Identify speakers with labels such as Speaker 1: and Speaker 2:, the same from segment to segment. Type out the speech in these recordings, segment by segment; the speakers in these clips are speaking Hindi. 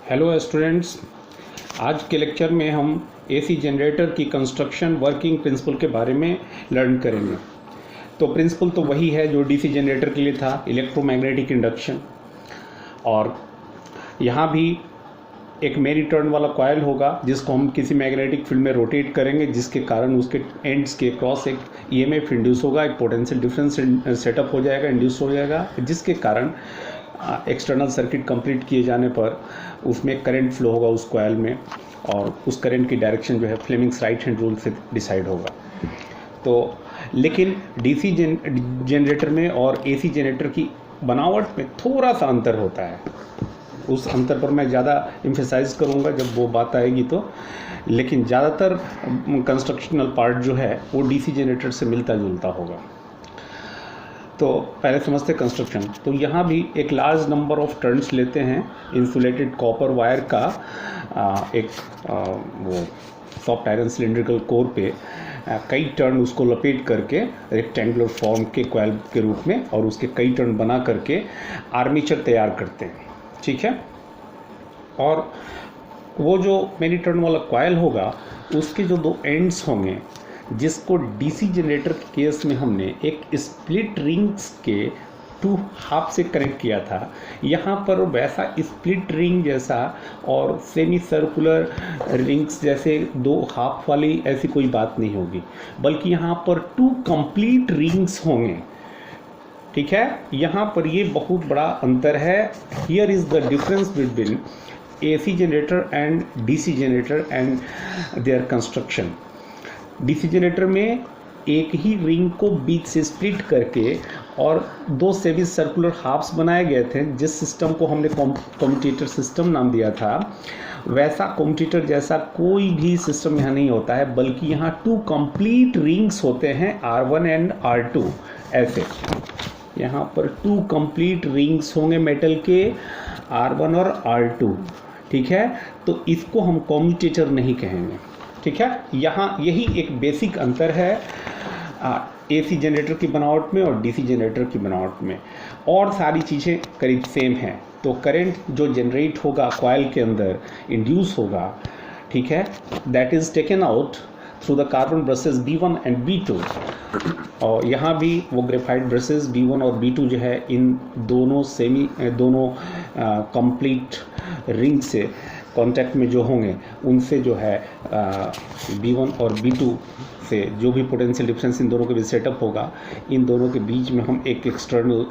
Speaker 1: हेलो स्टूडेंट्स, आज के लेक्चर में हम एसी जनरेटर की कंस्ट्रक्शन वर्किंग प्रिंसिपल के बारे में लर्न करेंगे। तो प्रिंसिपल तो वही है जो डीसी जनरेटर के लिए था, इलेक्ट्रोमैग्नेटिक इंडक्शन। और यहाँ भी एक मेरी टर्न वाला कॉयल होगा जिसको हम किसी मैग्नेटिक फील्ड में रोटेट करेंगे, जिसके कारण उसके एंड्स के क्रॉस एक ईएमएफ इंड्यूस होगा, एक पोटेंशियल डिफरेंस सेटअप हो जाएगा, इंड्यूस हो जाएगा, जिसके कारण एक्सटर्नल सर्किट कंप्लीट किए जाने पर उसमें करंट फ्लो होगा उस कॉयल में, और उस करंट की डायरेक्शन जो है फ्लेमिंग्स राइट हैंड रूल से डिसाइड होगा। तो लेकिन डीसी जनरेटर में और एसी जनरेटर की बनावट में थोड़ा सा अंतर होता है। उस अंतर पर मैं ज़्यादा एम्फेसाइज करूँगा जब वो बात आएगी तो, लेकिन ज़्यादातर कंस्ट्रक्शनल पार्ट जो है वो डीसी जनरेटर से मिलता जुलता होगा। तो पहले समझते कंस्ट्रक्शन। तो यहाँ भी एक लार्ज नंबर ऑफ टर्न्स लेते हैं इंसुलेटेड कॉपर वायर का एक वो सॉफ्ट आयरन सिलेंड्रिकल कोर पे कई टर्न उसको लपेट करके रेक्टेंगुलर फॉर्म के कॉइल के रूप में, और उसके कई टर्न बना करके आर्मेचर तैयार करते हैं। ठीक है। और वो जो मेनी टर्न वाला कॉइल होगा उसके जो दो एंड्स होंगे, जिसको डीसी जनरेटर के केस में हमने एक स्प्लिट रिंग्स के 2 हाफ से कनेक्ट किया था, यहाँ पर वैसा स्प्लिट रिंग जैसा और सेमी सर्कुलर रिंग्स जैसे 2 हाफ वाली ऐसी कोई बात नहीं होगी, बल्कि यहाँ पर 2 कंप्लीट रिंग्स होंगे। ठीक है। यहाँ पर ये बहुत बड़ा अंतर है। Here is the difference between AC generator and DC generator and there construction. DC generator में एक ही रिंग को बीच से स्प्लिट करके और 2 सेमी सर्कुलर हाफ्स बनाए गए थे, जिस सिस्टम को हमने कम्यूटेटर सिस्टम नाम दिया था। वैसा कम्यूटेटर जैसा कोई भी सिस्टम यहाँ नहीं होता है, बल्कि यहाँ 2 कंप्लीट रिंग्स होते हैं, R1 एंड R2। ऐसे यहाँ पर 2 कंप्लीट रिंग्स होंगे मेटल के, R1 और R2। ठीक है। तो इसको हम कम्यूटेटर नहीं कहेंगे। ठीक है। यहाँ यही एक बेसिक अंतर है एसी जनरेटर की बनावट में और डीसी जनरेटर की बनावट में। और सारी चीज़ें करीब सेम हैं। तो करंट जो जनरेट होगा कॉइल के अंदर इंड्यूस होगा, ठीक है, that is taken out through the carbon brushes B1 and B2। और यहाँ भी वो ग्रेफाइट ब्रशेस B1 और B2 जो है, इन दोनों कंप्लीट रिंग से कांटेक्ट में जो होंगे, उनसे जो है B1 और B2 से जो भी पोटेंशियल डिफरेंस इन दोनों के बीच सेटअप होगा, इन दोनों के बीच में हम एक एक्सटर्नल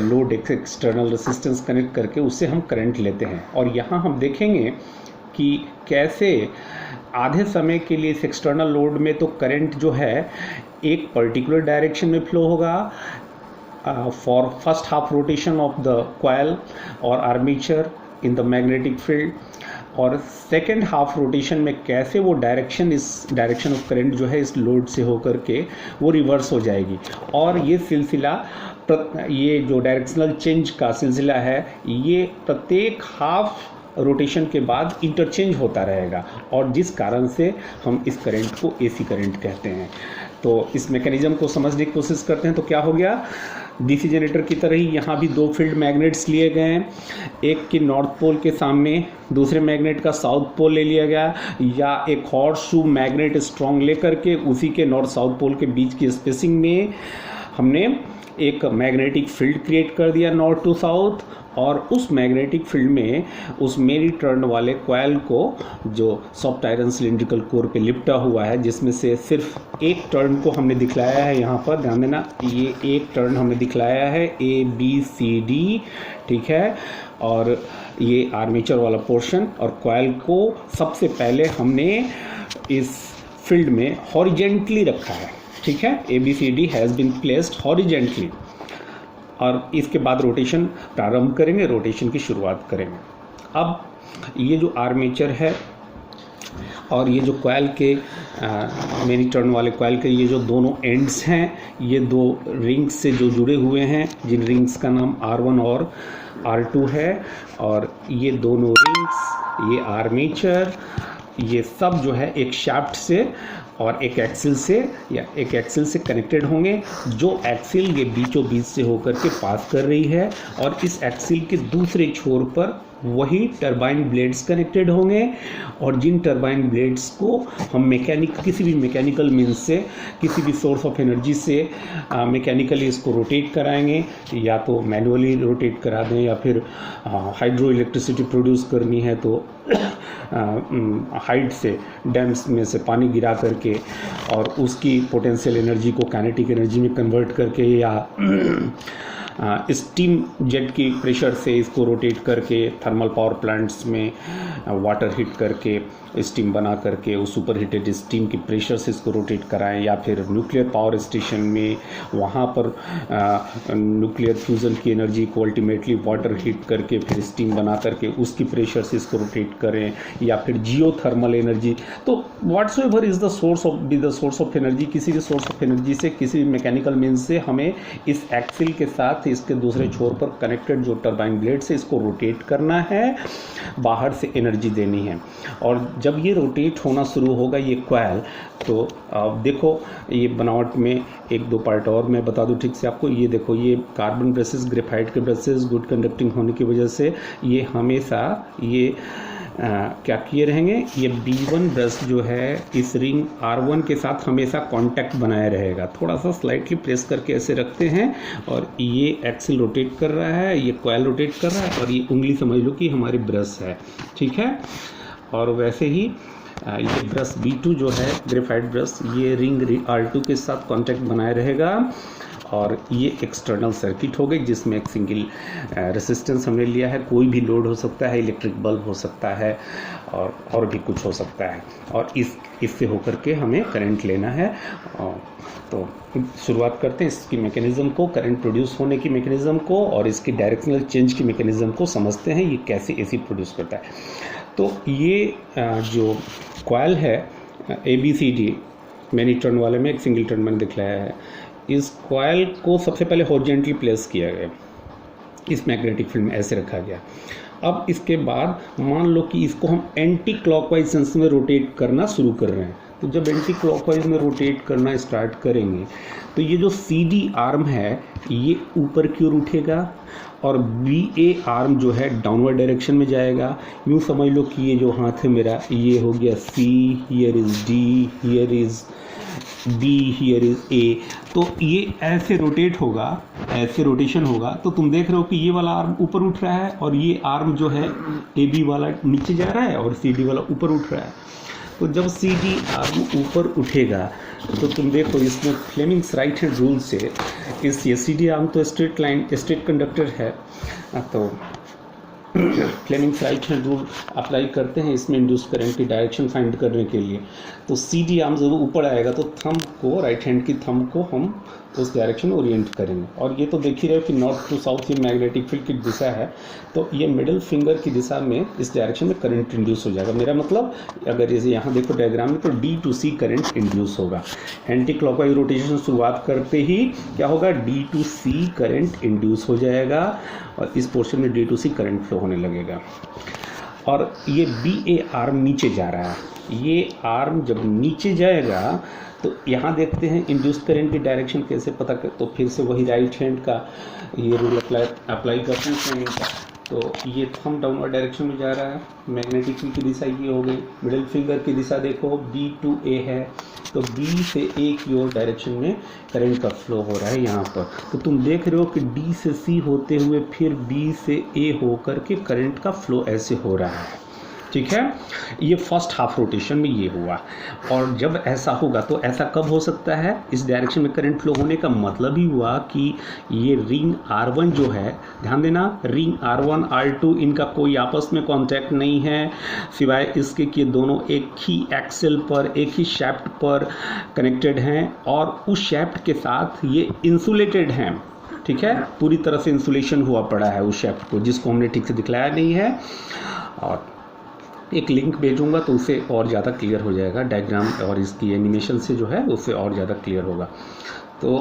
Speaker 1: लोड, एक एक्सटर्नल रेसिस्टेंस कनेक्ट करके उससे हम करंट लेते हैं। और यहाँ हम देखेंगे कि कैसे आधे समय के लिए इस एक्सटर्नल लोड में तो करंट जो है एक पर्टिकुलर डायरेक्शन में फ्लो होगा for first half rotation of the coil और armature in the magnetic field, और सेकेंड हाफ रोटेशन में कैसे वो इस डायरेक्शन ऑफ करंट जो है इस लोड से होकर के वो रिवर्स हो जाएगी। और ये सिलसिला, ये जो डायरेक्शनल चेंज का सिलसिला है, ये प्रत्येक हाफ रोटेशन के बाद इंटरचेंज होता रहेगा, और जिस कारण से हम इस करंट को एसी करंट कहते हैं। तो इस मैकेनिज्म को समझने की कोशिश करते हैं। तो क्या हो गया, डीसी जनरेटर की तरह ही यहाँ भी 2 फील्ड मैग्नेट्स लिए गए हैं। एक के नॉर्थ पोल के सामने दूसरे मैग्नेट का साउथ पोल ले लिया गया, या एक हॉर्स-शू मैग्नेट स्ट्रॉन्ग लेकर के उसी के नॉर्थ साउथ पोल के बीच की स्पेसिंग में हमने एक मैग्नेटिक फील्ड क्रिएट कर दिया नॉर्थ टू साउथ, और उस मैग्नेटिक फील्ड में उस मेरी टर्न वाले कॉइल को जो सॉफ्ट आयरन सिलेंड्रिकल कोर पे लिपटा हुआ है, जिसमें से सिर्फ एक टर्न को हमने दिखलाया है, यहाँ पर ध्यान देना, ये एक टर्न हमने दिखलाया है ABCD। ठीक है। और ये आर्मेचर वाला पोर्शन, और कॉइल को सबसे पहले हमने इस फील्ड में हॉरिजेंटली रखा है। ठीक है। ABCD has been placed horizontally, और इसके बाद रोटेशन प्रारंभ करेंगे, रोटेशन की शुरुआत करेंगे। अब ये जो आर्मेचर है और ये जो कॉइल के मेनी टर्न वाले कॉइल के ये जो दोनों एंड्स हैं, ये 2 रिंग्स से जो जुड़े हुए हैं, जिन रिंग्स का नाम R1 और R2 है, और ये दोनों रिंग्स, ये आर्मेचर, ये सब जो है एक शाफ्ट से और एक एक्सिल से कनेक्टेड होंगे, जो एक्सिल ये बीचों बीच से होकर के पास कर रही है, और इस एक्सिल के दूसरे छोर पर वही टरबाइन ब्लेड्स कनेक्टेड होंगे, और जिन टरबाइन ब्लेड्स को हम किसी भी मैकेनिकल मीन्स से, किसी भी सोर्स ऑफ एनर्जी से मैकेनिकली इसको रोटेट कराएंगे, या तो मैनुअली रोटेट करा दें, या फिर हाइड्रो इलेक्ट्रिसिटी प्रोड्यूस करनी है तो हाइट से, डैम्स में से पानी गिरा करके और उसकी पोटेंशियल एनर्जी को काइनेटिक एनर्जी में कन्वर्ट करके, या स्टीम जेट की प्रेशर से इसको रोटेट करके थर्मल पावर प्लांट्स में वाटर हीट करके स्टीम बना करके उस सुपर हीटेड स्टीम की प्रेशर से इसको रोटेट कराएं, या फिर न्यूक्लियर पावर स्टेशन में वहाँ पर न्यूक्लियर फ्यूज़न की एनर्जी को अल्टीमेटली वाटर हीट करके फिर स्टीम बना करके उसकी प्रेशर से इसको रोटेट करें, या फिर जियो थर्मल एनर्जी। तो whatsoever is the source of energy, किसी भी सोर्स ऑफ एनर्जी से, किसी भी मैकेनिकल मीन्स से हमें इस एक्सिल के साथ इसके दूसरे छोर पर कनेक्टेड जो टरबाइन ब्लेड से इसको रोटेट करना है, बाहर से एनर्जी देनी है। और जब ये रोटेट होना शुरू होगा ये कॉइल, तो देखो ये बनावट में एक दो पार्ट और मैं बता दूं ठीक से आपको। ये देखो, ये कार्बन ब्रशेस, ग्रेफाइट के ब्रशेस गुड कंडक्टिंग होने की वजह से ये हमेशा ये क्या किए रहेंगे, ये B1 ब्रश जो है इस रिंग R1 के साथ हमेशा कांटेक्ट बनाए रहेगा। थोड़ा सा स्लाइटली प्रेस करके ऐसे रखते हैं, और ये एक्सिल रोटेट कर रहा है, ये कॉइल रोटेट कर रहा है, और ये उंगली समझ लो कि हमारी ब्रश है, ठीक है। और वैसे ही ये ब्रश B2 जो है ग्रेफाइट ब्रश, ये रिंग R2 के साथ कांटेक्ट बनाए रहेगा। और ये एक्सटर्नल सर्किट हो गई जिसमें एक सिंगल रेसिस्टेंस हमने लिया है, कोई भी लोड हो सकता है, इलेक्ट्रिक बल्ब हो सकता है, और भी कुछ हो सकता है, और इससे होकर के हमें करंट लेना है। तो शुरुआत करते हैं इसकी मैकेनिज़्म को, करंट प्रोड्यूस होने की मैकेनिज़्म को, और इसकी डायरेक्शनल चेंज की मैकेनिज़्म को समझते हैं, ये कैसे AC प्रोड्यूस करता है। तो ये जो कॉइल है ABCD, मैनी टर्न वाले में एक सिंगल टर्न मैंने दिखलाया है, इस कॉइल को सबसे पहले हॉरिजॉन्टली प्लेस किया गया, इस मैग्नेटिक फील्ड में ऐसे रखा गया। अब इसके बाद मान लो कि इसको हम एंटी क्लॉकवाइज सेंस में रोटेट करना शुरू कर रहे हैं। तो जब एंटी क्लॉकवाइज में रोटेट करना स्टार्ट करेंगे तो ये जो CD आर्म है ये ऊपर की ओर उठेगा, और BA आर्म जो है डाउनवर्ड डायरेक्शन में जाएगा। यूँ समझ लो कि ये जो हाथ है मेरा, ये हो गया C, here is D, here is B, here is A। तो ये ऐसे रोटेट होगा, ऐसे रोटेशन होगा। तो तुम देख रहे हो कि ये वाला आर्म ऊपर उठ रहा है, और ये आर्म जो है AB वाला नीचे जा रहा है, और CD वाला ऊपर उठ रहा है। तो जब CD आर्म ऊपर उठेगा तो तुम देखो इसमें फ्लेमिंग्स राइट हैंड रूल से ये CD आर्म तो स्ट्रेट कंडक्टर है, तो Fleming's right hand rule apply करते हैं इसमें इंड्यूस करंट की डायरेक्शन फाइंड करने के लिए। तो CD आर्म जब ऊपर आएगा तो थंब को, राइट हैंड की थंब को हम उस डायरेक्शन में ओरिएंट करेंगे। और ये तो देख ही रहे हो कि नॉर्थ टू साउथ ये मैग्नेटिक फील्ड की दिशा है, तो ये मिडिल फिंगर की दिशा में इस डायरेक्शन में करंट इंड्यूस हो जाएगा। मेरा मतलब अगर जैसे यहाँ देखो डायग्राम में, तो D to C current induce होगा। एंटी क्लॉकवाइज रोटेशन शुरुआत करते ही क्या होगा, D to C current induce हो जाएगा, और इस पोर्शन में D to C current flow होने लगेगा। और ये BA आर्म नीचे जा रहा है। ये आर्म जब नीचे जाएगा तो यहाँ देखते हैं इंड्यूस करंट की डायरेक्शन कैसे पता कर। तो फिर से वही राइट हैंड का ये रूल अप्लाई करते हैं फ्लेमिंग का। तो ये थंब डाउनवर्ड डायरेक्शन में जा रहा है, मैग्नेटिक फील्ड की दिशा ये हो गई। मिडिल फिंगर की दिशा देखो B to A है, तो B से A की ओर डायरेक्शन में करंट का फ्लो हो रहा है यहाँ पर। तो तुम देख रहे हो कि D से C होते हुए फिर B से A होकर के करंट का फ्लो ऐसे हो रहा है, ठीक है। ये फर्स्ट हाफ रोटेशन में ये हुआ। और जब ऐसा होगा तो ऐसा कब हो सकता है, इस डायरेक्शन में करंट फ्लो होने का मतलब ही हुआ कि ये रिंग R1 जो है, ध्यान देना, रिंग R1 R2 इनका कोई आपस में कांटेक्ट नहीं है, सिवाय इसके कि दोनों एक ही एक्सेल पर, एक ही शैफ्ट पर कनेक्टेड हैं, और उस शैफ्ट के साथ ये इंसुलेटेड हैं, ठीक है। पूरी तरह से इंसुलेशन हुआ पड़ा है उस शैफ्ट को, जिसको हमने ठीक से दिखलाया नहीं है। और एक लिंक भेजूंगा तो उससे और ज़्यादा क्लियर हो जाएगा डायग्राम, और इसकी एनिमेशन से जो है उससे और ज़्यादा क्लियर होगा। तो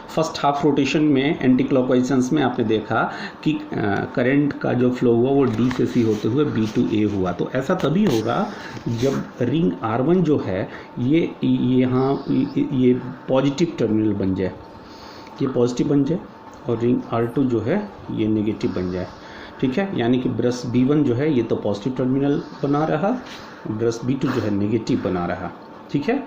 Speaker 1: फर्स्ट हाफ रोटेशन में एंटी क्लॉकवाइज सेंस में आपने देखा कि करंट का जो फ्लो हुआ वो D से C होते हुए B to A हुआ। तो ऐसा तभी होगा जब रिंग R1 जो है ये यहाँ ये पॉजिटिव टर्मिनल बन जाए, ये पॉजिटिव बन जाए, और रिंग R2 जो है ये नेगेटिव बन जाए, ठीक है, यानी कि ब्रश B1 जो है ये तो पॉजिटिव टर्मिनल बना रहा, ब्रश B2 जो है नेगेटिव बना रहा, ठीक है।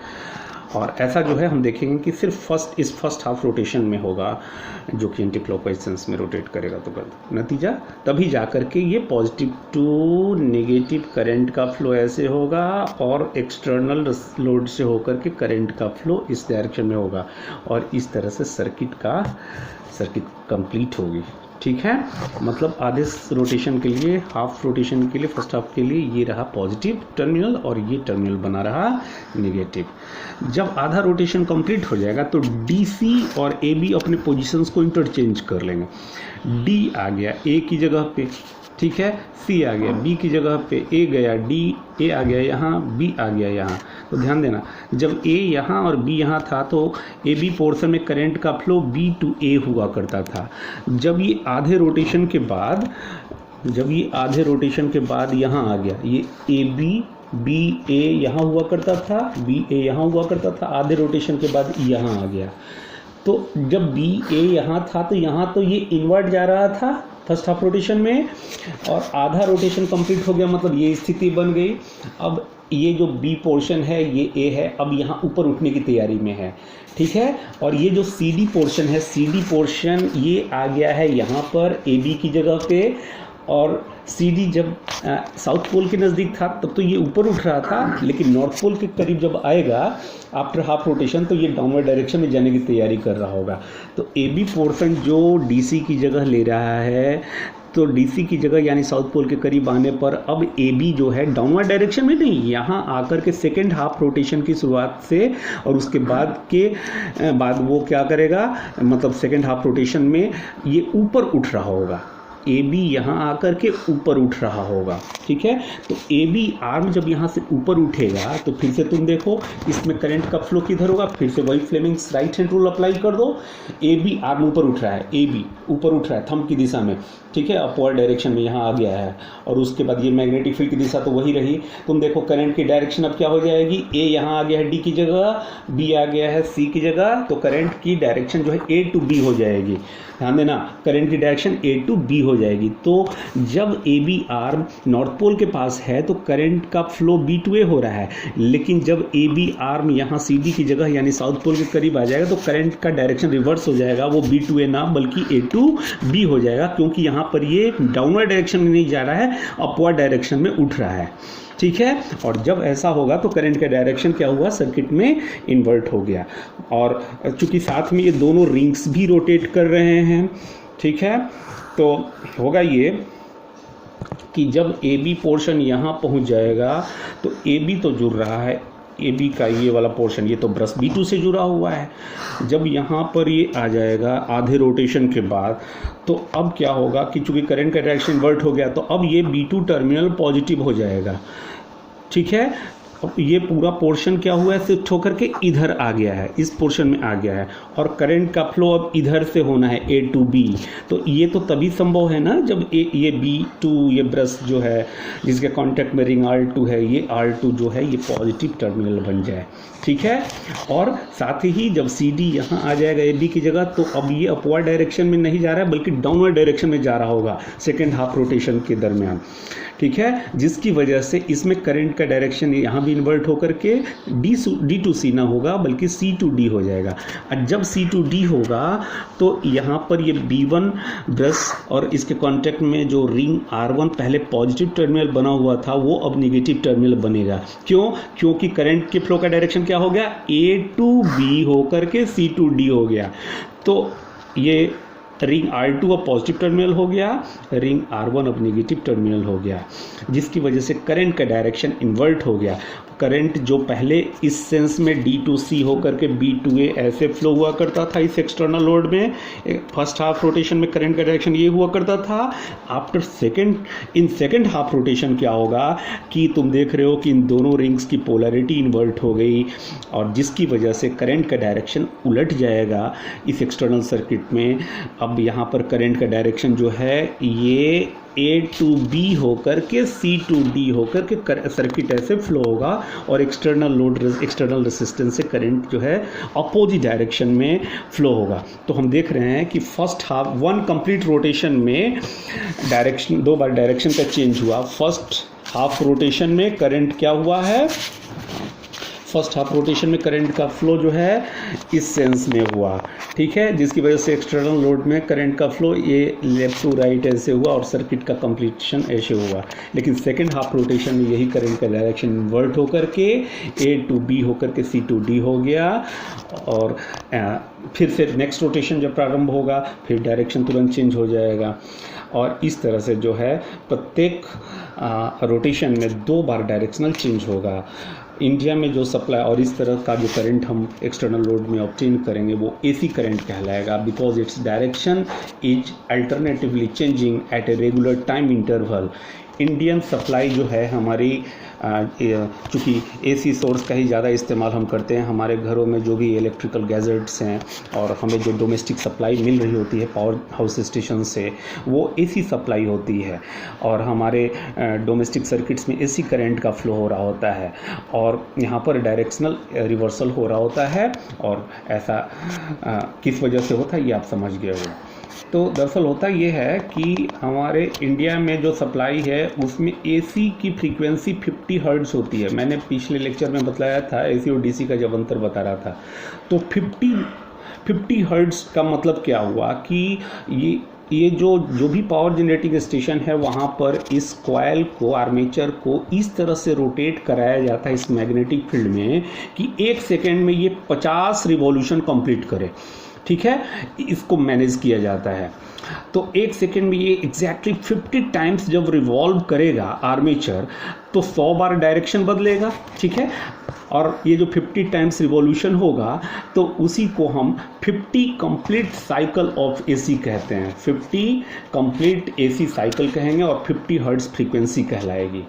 Speaker 1: और ऐसा जो है हम देखेंगे कि सिर्फ फर्स्ट हाफ रोटेशन में होगा, जो कि एंटी क्लॉकवाइज सेंस में रोटेट करेगा, तो नतीजा तभी जा कर के ये पॉजिटिव टू नेगेटिव करंट का फ्लो ऐसे होगा और एक्सटर्नल लोड से होकर के करंट का फ्लो इस डायरेक्शन में होगा, और इस तरह से सर्किट कंप्लीट होगी, ठीक है। मतलब आधे रोटेशन के लिए, हाफ रोटेशन के लिए, फर्स्ट हाफ के लिए ये रहा पॉजिटिव टर्मिनल और ये टर्मिनल बना रहा नेगेटिव। जब आधा रोटेशन कंप्लीट हो जाएगा तो DC और AB अपने पोजीशंस को इंटरचेंज कर लेंगे। D आ गया A की जगह पे, ठीक है, C आ गया B की जगह पे, A गया D, A आ गया यहाँ, B आ गया यहाँ। तो ध्यान देना, जब A यहाँ और B यहाँ था तो AB पोर्शन में करंट का फ्लो B to A हुआ करता था। जब ये आधे रोटेशन के बाद यहाँ आ गया, ये AB BA यहाँ हुआ करता था, BA यहाँ हुआ करता था, आधे रोटेशन के बाद यहाँ आ गया। तो जब BA यहाँ था तो यहाँ तो ये इन्वर्ट जा रहा था फर्स्ट हाफ रोटेशन में, और आधा रोटेशन कंप्लीट हो गया, मतलब ये स्थिति बन गई। अब ये जो B पोर्शन है ये A है, अब यहाँ ऊपर उठने की तैयारी में है, ठीक है। और ये जो CD पोर्शन है, CD पोर्शन ये आ गया है यहाँ पर AB की जगह पे, और CD जब साउथ पोल के नज़दीक था तब तो ये ऊपर उठ रहा था, लेकिन नॉर्थ पोल के करीब जब आएगा आफ्टर हाफ रोटेशन तो ये डाउनवर्ड डायरेक्शन में जाने की तैयारी कर रहा होगा। तो AB पोर्शन जो DC की जगह ले रहा है, तो DC की जगह यानी साउथ पोल के करीब आने पर अब AB जो है डाउनवर्ड डायरेक्शन में नहीं, यहाँ आकर के सेकेंड हाफ रोटेशन की शुरुआत से और उसके बाद वो क्या करेगा, मतलब सेकेंड हाफ रोटेशन में ये ऊपर उठ रहा होगा, AB यहाँ आकर के ऊपर उठ रहा होगा, ठीक है। तो AB आर्म जब यहाँ से ऊपर उठेगा तो फिर से तुम देखो इसमें करंट का फ्लो किधर होगा, फिर से वही Fleming's right hand rule apply कर दो। AB आर्म ऊपर उठ रहा है, AB ऊपर उठ रहा है थंब की दिशा में, ठीक है, अपवर्ड डायरेक्शन में यहाँ आ गया है, और उसके बाद ये मैग्नेटिक फील्ड की दिशा तो वही रही। तुम देखो करंट की डायरेक्शन अब क्या हो जाएगी, A यहाँ आ गया है D की जगह, B आ गया है C की जगह, तो करंट की डायरेक्शन जो है A to B हो जाएगी। ध्यान देना, करंट की डायरेक्शन A to B हो जाएगी। तो जब AB आर्म नॉर्थ पोल के पास है तो करंट का फ्लो B to A हो रहा है, लेकिन जब AB आर्म यहाँ CD की जगह यानी साउथ पोल के करीब आ जाएगा तो करंट का डायरेक्शन रिवर्स हो जाएगा, वो B to A ना बल्कि A to B हो जाएगा, क्योंकि यहाँ पर ये डाउनवर्ड डायरेक्शन में नहीं जा रहा है, अपवर्ड डायरेक्शन में उठ रहा है, ठीक है। और जब ऐसा होगा तो करंट का डायरेक्शन क्या हुआ, सर्किट में इन्वर्ट हो गया। और चूंकि साथ में ये दोनों रिंग्स भी रोटेट कर रहे हैं, ठीक है, तो होगा ये कि जब AB पोर्शन यहाँ पहुँच जाएगा तो AB तो जुड़ रहा है, AB का ये वाला पोर्शन ये तो ब्रश B2 से जुड़ा हुआ है। जब यहाँ पर ये आ जाएगा आधे रोटेशन के बाद, तो अब क्या होगा कि चूंकि करंट का डायरेक्शन इन्वर्ट हो गया तो अब ये B2 टर्मिनल पॉजिटिव हो जाएगा, ठीक है। अब ये पूरा पोर्शन क्या हुआ है, शिफ्ट होकर के इधर आ गया है, इस पोर्शन में आ गया है, और करंट का फ्लो अब इधर से होना है A to B। तो ये तो तभी संभव है ना जब ये B2 ये ब्रश जो है जिसके कांटेक्ट में रिंग R2 है, ये R2 जो है ये पॉजिटिव टर्मिनल बन जाए, ठीक है। और साथ ही जब CD यहाँ आ जाएगा AB की जगह तो अब ये अपवर्ड डायरेक्शन में नहीं जा रहा है बल्कि डाउनवर्ड डायरेक्शन में जा रहा होगा सेकेंड हाफ रोटेशन के दरमियान, ठीक है, जिसकी वजह से इसमें करंट का डायरेक्शन यहाँ भी इन्वर्ट होकर के D to C ना होगा बल्कि C to D हो जाएगा। और जब C to D होगा तो यहाँ पर ये B1 ब्रश और इसके कांटेक्ट में जो रिंग R1 पहले पॉजिटिव टर्मिनल बना हुआ था वो अब नेगेटिव टर्मिनल बनेगा। क्यों? क्योंकि करंट के फ्लो का डायरेक्शन क्या हो गया, A to B होकर के C to D हो गया। तो ये रिंग R2 अब पॉजिटिव टर्मिनल हो गया, रिंग R1 अब नेगेटिव टर्मिनल हो गया, जिसकी वजह से करंट का डायरेक्शन इन्वर्ट हो गया। करंट जो पहले इस सेंस में D to C होकर के B to A ऐसे फ्लो हुआ करता था इस एक्सटर्नल लोड में, फर्स्ट हाफ रोटेशन में करंट का डायरेक्शन ये हुआ करता था। आफ्टर सेकेंड हाफ रोटेशन क्या होगा कि तुम देख रहे हो कि इन दोनों रिंग्स की पोलैरिटी इन्वर्ट हो गई, और जिसकी वजह से करंट का डायरेक्शन उलट जाएगा इस एक्सटर्नल सर्किट में। अब यहाँ पर करंट का डायरेक्शन जो है ये A to B होकर के C to D होकर के सर्किट ऐसे फ्लो होगा और एक्सटर्नल लोड एक्सटर्नल रेसिस्टेंस से करंट जो है अपोजिट डायरेक्शन में फ्लो होगा। तो हम देख रहे हैं कि first half one complete rotation में डायरेक्शन 2 बार डायरेक्शन का चेंज हुआ। फर्स्ट हाफ रोटेशन में करंट क्या हुआ है, फर्स्ट हाफ रोटेशन में करंट का फ्लो जो है इस सेंस में हुआ, ठीक है, जिसकी वजह से एक्सटर्नल लोड में करंट का फ्लो ये लेफ्ट टू राइट ऐसे हुआ और सर्किट का कंप्लीशन ऐसे हुआ। लेकिन सेकंड हाफ रोटेशन में यही करंट का डायरेक्शन इन्वर्ट होकर के A to B होकर के C to D हो गया और फिर से नेक्स्ट रोटेशन जब प्रारंभ होगा फिर डायरेक्शन तुरंत चेंज हो जाएगा और इस तरह से जो है प्रत्येक रोटेशन में 2 बार डायरेक्शनल चेंज होगा। इंडिया में जो सप्लाई और इस तरह का जो करंट हम एक्सटर्नल लोड में ऑब्टेन करेंगे वो AC करंट कहलाएगा, because its direction is alternatively changing at a regular time interval. Indian supply जो है हमारी चूँकि AC सोर्स का ही ज़्यादा इस्तेमाल हम करते हैं, हमारे घरों में जो भी इलेक्ट्रिकल गैजेट्स हैं और हमें जो डोमेस्टिक सप्लाई मिल रही होती है पावर हाउस स्टेशन से वो AC सप्लाई होती है और हमारे डोमेस्टिक सर्किट्स में AC करंट का फ्लो हो रहा होता है और यहाँ पर डायरेक्शनल रिवर्सल हो रहा होता है। और ऐसा किस वजह से होता है ये आप समझ गए हो। तो दरअसल होता ये है कि हमारे इंडिया में जो सप्लाई है उसमें AC की फ्रीक्वेंसी 50 हर्ट्ज़ होती है। मैंने पिछले लेक्चर में बताया था AC और DC का जब अंतर बता रहा था, तो 50 हर्ट्ज़ का मतलब क्या हुआ कि ये जो भी पावर जनरेटिंग स्टेशन है वहाँ पर इस कॉइल को आर्मेचर को इस तरह से रोटेट कराया जाता है इस मैग्नेटिक फील्ड में कि 1 सेकेंड में ये 50 रिवॉल्यूशन कंप्लीट करे, ठीक है, इसको मैनेज किया जाता है। तो 1 सेकेंड में ये एग्जैक्टली 50 टाइम्स जब रिवॉल्व करेगा आर्मेचर तो 100 बार डायरेक्शन बदलेगा, ठीक है, और ये जो 50 टाइम्स रिवॉल्यूशन होगा तो उसी को हम 50 कंप्लीट साइकिल ऑफ AC कहते हैं। 50 कंप्लीट AC साइकिल कहेंगे और 50 हर्ट्ज़ फ्रीक्वेंसी कहलाएगी,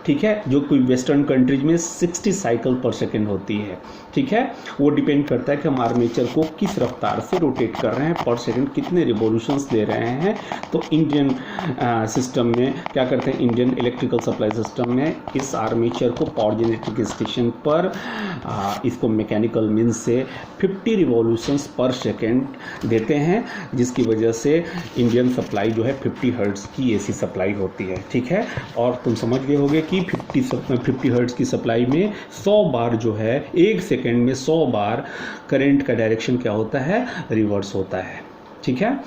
Speaker 1: ठीक है, जो कोई वेस्टर्न कंट्रीज में 60 साइकिल पर सेकेंड होती है, ठीक है। वो डिपेंड करता है कि हम आर्मेचर को किस रफ्तार से रोटेट कर रहे हैं, पर सेकंड कितने रिवॉल्यूशंस दे रहे हैं। तो इंडियन सिस्टम में क्या करते हैं, इंडियन इलेक्ट्रिकल सप्लाई सिस्टम में इस आर्मेचर को पावर जनरेटिंग स्टेशन पर इसको मैकेनिकल मीन्स से 50 रिवॉल्यूशंस पर सेकेंड देते हैं, जिसकी वजह से इंडियन सप्लाई जो है 50 हर्ट्ज़ की AC सप्लाई होती है, ठीक है। और तुम समझ गए होगे कि 50 हर्ट्ज़ की सप्लाई में 100 बार जो है 1 सेकेंड में 100 बार करंट का डायरेक्शन क्या होता है, रिवर्स होता है, ठीक है।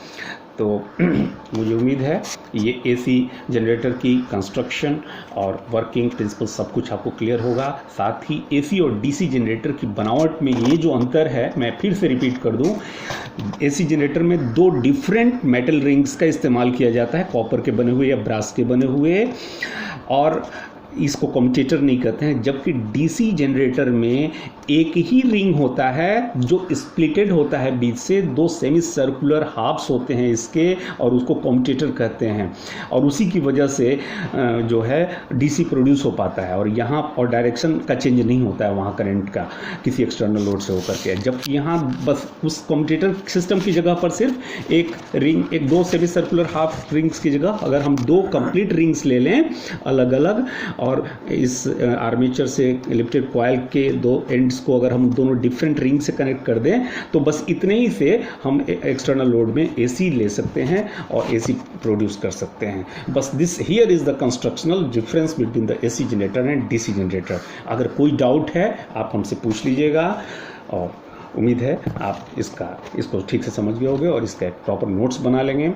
Speaker 1: तो मुझे उम्मीद है ये AC जनरेटर की कंस्ट्रक्शन और वर्किंग प्रिंसिपल सब कुछ आपको क्लियर होगा। साथ ही AC और DC जनरेटर की बनावट में ये जो अंतर है मैं फिर से रिपीट कर दूं, AC जनरेटर में 2 डिफरेंट मेटल रिंग्स का इस्तेमाल किया जाता है, कॉपर के बने हुए या ब्रास के बने हुए, और इसको कम्यूटेटर नहीं कहते हैं। जबकि DC जनरेटर में एक ही रिंग होता है जो स्प्लिटेड होता है बीच से, 2 सेमी सर्कुलर हाफ्स होते हैं इसके और उसको कम्यूटेटर कहते हैं, और उसी की वजह से जो है DC प्रोड्यूस हो पाता है और यहाँ और डायरेक्शन का चेंज नहीं होता है वहाँ करंट का किसी एक्सटर्नल लोड से होकर के। जबकि यहाँ बस उस कम्यूटेटर सिस्टम की जगह पर सिर्फ एक ring, 2 semi circular half rings की जगह अगर हम 2 कंप्लीट रिंग्स ले लें अलग अलग और इस आर्मेचर से इलेक्ट्रिक कॉइल के 2 एंड्स को अगर हम दोनों डिफरेंट रिंग से कनेक्ट कर दें तो बस इतने ही से हम एक्सटर्नल लोड में AC ले सकते हैं और AC प्रोड्यूस कर सकते हैं। बस this here is the constructional difference between the AC generator and DC generator. अगर कोई डाउट है आप हमसे पूछ लीजिएगा और उम्मीद है आप इसको ठीक से समझ गए होंगे और इसका एक प्रॉपर नोट्स बना लेंगे।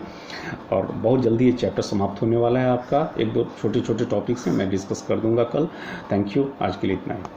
Speaker 1: और बहुत जल्दी ये चैप्टर समाप्त होने वाला है आपका। 1-2 छोटे छोटे टॉपिक्स हैं मैं डिस्कस कर दूंगा कल। थैंक यू, आज के लिए इतना ही।